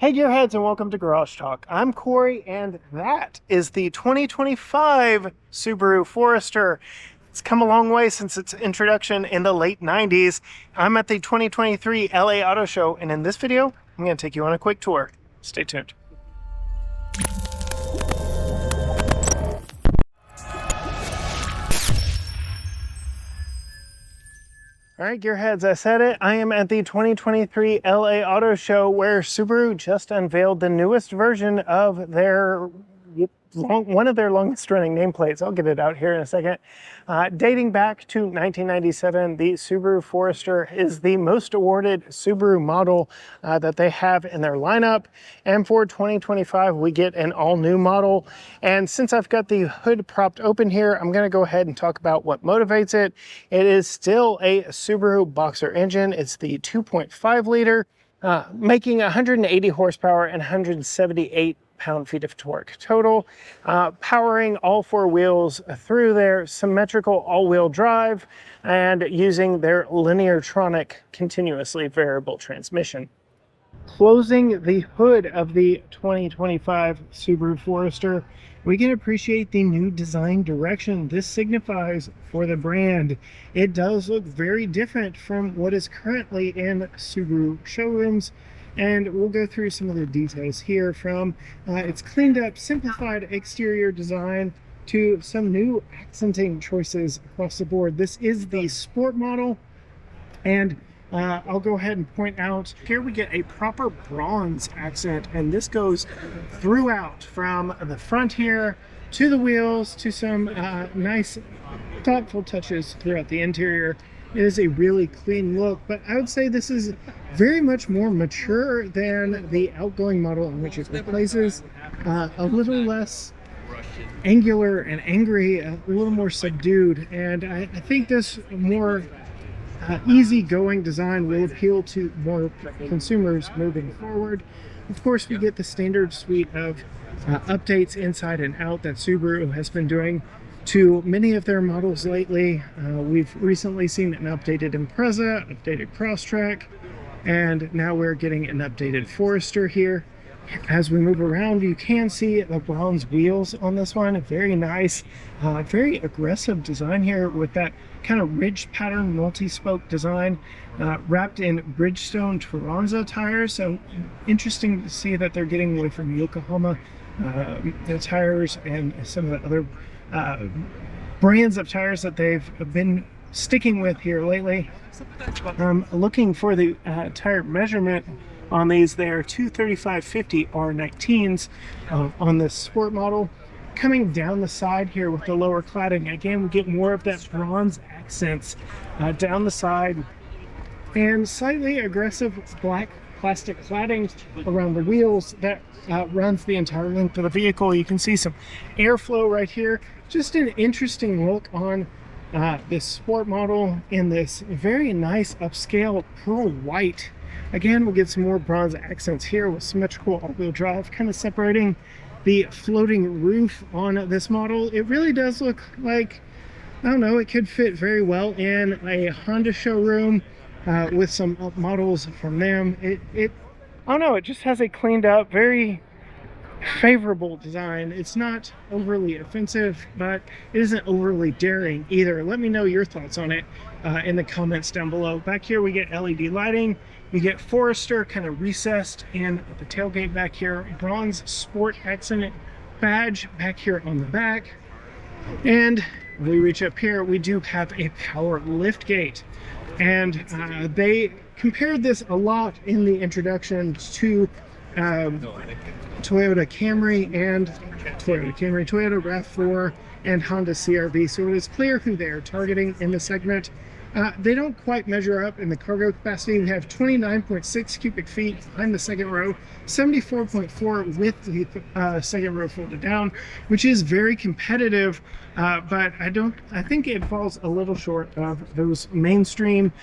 Hey Gearheads, and welcome to Garage Talk. I'm Corey, and that is the 2025 Subaru Forester. It's come a long way since its introduction in the late 90s. I'm at the 2023 LA Auto Show, and in this video, I'm going to take you on a quick tour. Stay tuned. All right, Gearheads, I said it. I am at the 2023 LA Auto Show where Subaru just unveiled the newest version of their one of their longest running nameplates. I'll get it out here in a second. Dating back to 1997, the Subaru Forester is the most awarded Subaru model that they have in their lineup. And for 2025, we get an all-new model. And since I've got the hood propped open here, I'm going to go ahead and talk about what motivates it. It is still a Subaru Boxer engine. It's the 2.5 liter, making 180 horsepower and 178 pound-feet of torque total, powering all four wheels through their symmetrical all-wheel drive and using their Lineartronic continuously variable transmission. Closing the hood of the 2025 Subaru Forester, we can appreciate the new design direction this signifies for the brand. It does look very different from what is currently in Subaru showrooms, and we'll go through some of the details here, from its cleaned up, simplified exterior design to some new accenting choices across the board. This is the Sport model, and I'll go ahead and point out here we get a proper bronze accent, and this goes throughout from the front here to the wheels to some nice thoughtful touches throughout the interior. It is a really clean look, but I would say this is very much more mature than the outgoing model in which it replaces. A little less angular and angry, a little more subdued, and I think this more easygoing design will appeal to more consumers moving forward. Of course, we get the standard suite of updates inside and out that Subaru has been doing to many of their models lately. We've recently seen an updated Impreza, updated Crosstrek, and now we're getting an updated Forester here. As we move around, you can see the bronze wheels on this one. Very nice, very aggressive design here with that kind of ridge pattern multi-spoke design, wrapped in Bridgestone Turanza tires. So interesting to see that they're getting away from Yokohama tires and some of the other brands of tires that they've been sticking with here lately. Looking for the tire measurement on these, they are 235/50 R19s on this Sport model. Coming down the side here with the lower cladding, again we get more of that bronze accents down the side, and slightly aggressive black plastic cladding around the wheels that runs the entire length of the vehicle. You can see some airflow right here. Just an interesting look on this Sport model in this very nice upscale pearl white. Again, we'll get some more bronze accents here with symmetrical all-wheel drive, kind of separating the floating roof on this model. It really does look like, I don't know, it could fit very well in a Honda showroom with some models from them. I don't know, it just has a cleaned up, very favorable design. It's not overly offensive, but it isn't overly daring either. Let me know your thoughts on it in the comments down below. Back here we get LED lighting. We get Forester kind of recessed in the tailgate back here. Bronze Sport accent badge back here on the back. And we reach up here, we do have a power lift gate. And they compared this a lot in the introduction to Toyota Camry and Toyota RAV4 and Honda CR-V. So it is clear who they are targeting in the segment. They don't quite measure up in the cargo capacity. We have 29.6 cubic feet behind the second row, 74.4 with the second row folded down, which is very competitive, but I think it falls a little short of those mainstream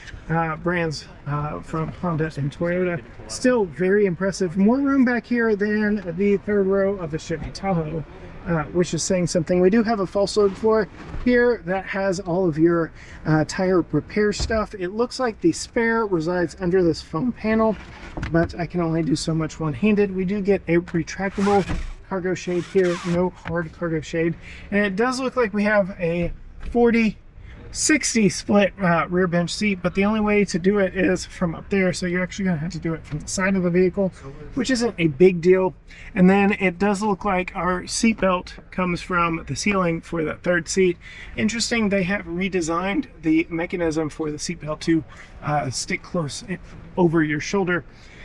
brands from Honda and Toyota. Still very impressive. More room back here than the third row of the Chevy Tahoe. which is saying something. We do have a false load floor here that has all of your tire repair stuff. It looks like the spare resides under this foam panel, but I can only do so much one-handed. We do get a retractable cargo shade here, no hard cargo shade, and it does look like we have a 40-60 split rear bench seat, but the only way to do it is from up there, so you're actually going to have to do it from the side of the vehicle, which isn't a big deal. And then it does look like our seat belt comes from the ceiling for the third seat. Interesting, they have redesigned the mechanism for the seat belt to stick close over your shoulder.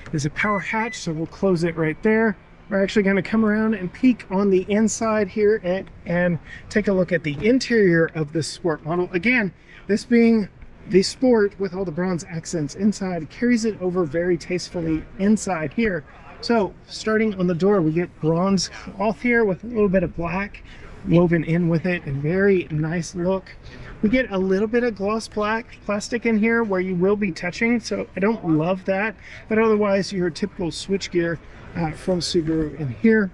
There's a power hatch, so we'll close it right there. We're actually going to come around and peek on the inside here and take a look at the interior of this Sport model. Again, this being the Sport with all the bronze accents inside, carries it over very tastefully inside here. So starting on the door, we get bronze cloth here with a little bit of black woven in with it, a very nice look. We get a little bit of gloss black plastic in here where you will be touching, so I don't love that, but otherwise your typical switchgear from Subaru in here.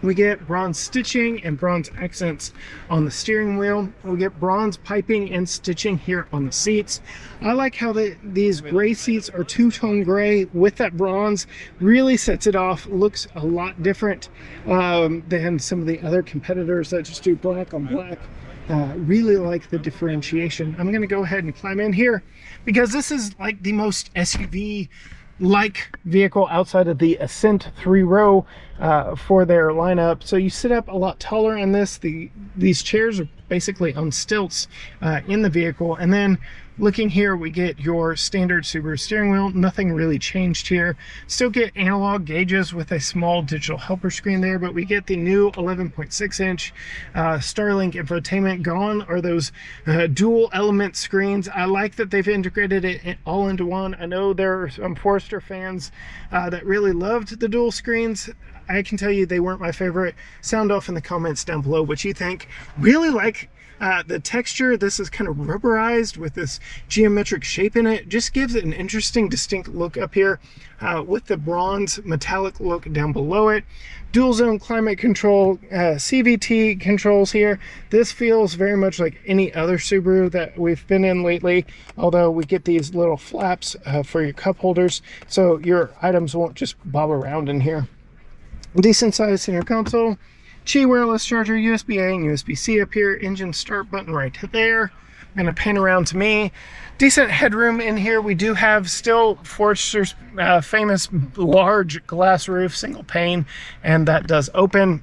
We get bronze stitching and bronze accents on the steering wheel. We get bronze piping and stitching here on the seats. I like how these gray seats are two-tone gray with that bronze. Really sets it off, looks a lot different than some of the other competitors that just do black on black. Really like the differentiation. I'm going to go ahead and climb in here because this is like the most SUV-like vehicle outside of the Ascent 3-row for their lineup. So you sit up a lot taller in this. These chairs are basically on stilts in the vehicle. And then looking here, we get your standard Subaru steering wheel. Nothing really changed here. Still get analog gauges with a small digital helper screen there, but we get the new 11.6-inch Starlink infotainment. Gone are those dual element screens. I like that they've integrated it all into one. I know there are some Forester fans that really loved the dual screens. I can tell you they weren't my favorite. Sound off in the comments down below what you think. Really like the texture. This is kind of rubberized with this geometric shape in it. Just gives it an interesting, distinct look up here with the bronze metallic look down below it. Dual zone climate control, CVT controls here. This feels very much like any other Subaru that we've been in lately, although we get these little flaps for your cup holders, so your items won't just bob around in here. Decent sized center console, Qi wireless charger, USB-A and USB-C up here, engine start button right there. I'm going to pan around to me. Decent headroom in here. We do have still Forester's famous large glass roof, single pane, and that does open.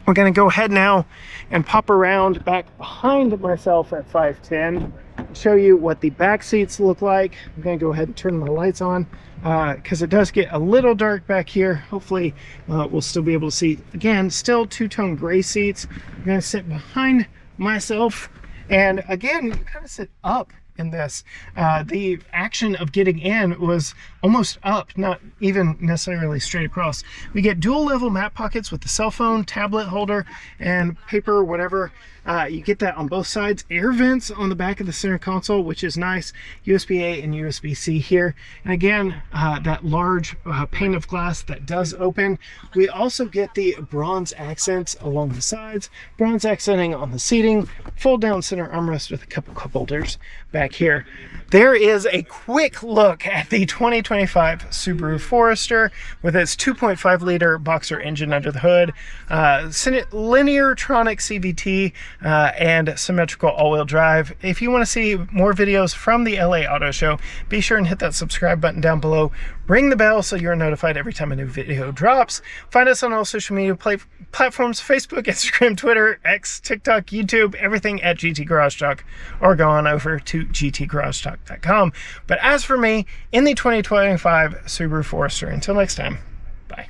We're going to go ahead now and pop around back behind myself at 5'10", show you what the back seats look like. I'm going to go ahead and turn my lights on because it does get a little dark back here. Hopefully we'll still be able to see. Again, still two-tone gray seats. I'm going to sit behind myself, and again, you kind of sit up in this. The action of getting in was almost up, not even necessarily straight across. We get dual level map pockets with the cell phone, tablet holder, and paper, whatever. You get that on both sides. Air vents on the back of the center console, which is nice. USB-A and USB-C here. And again, that large pane of glass that does open. We also get the bronze accents along the sides, bronze accenting on the seating, fold down center armrest with a couple cup holders back here. There is a quick look at the 2025 Subaru Forester with its 2.5 liter boxer engine under the hood, linear-tronic CVT, and symmetrical all-wheel drive. If you want to see more videos from the LA Auto Show, be sure and hit that subscribe button down below. Ring the bell so you're notified every time a new video drops. Find us on all social media platforms, Facebook, Instagram, Twitter, X, TikTok, YouTube, everything at GT Garage Talk, or go on over to gtgaragetalk.com. But as for me, in the 2025 Subaru Forester, until next time, bye.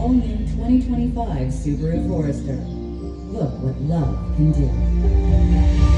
all-new 2025 Subaru Forester. Look what love can do.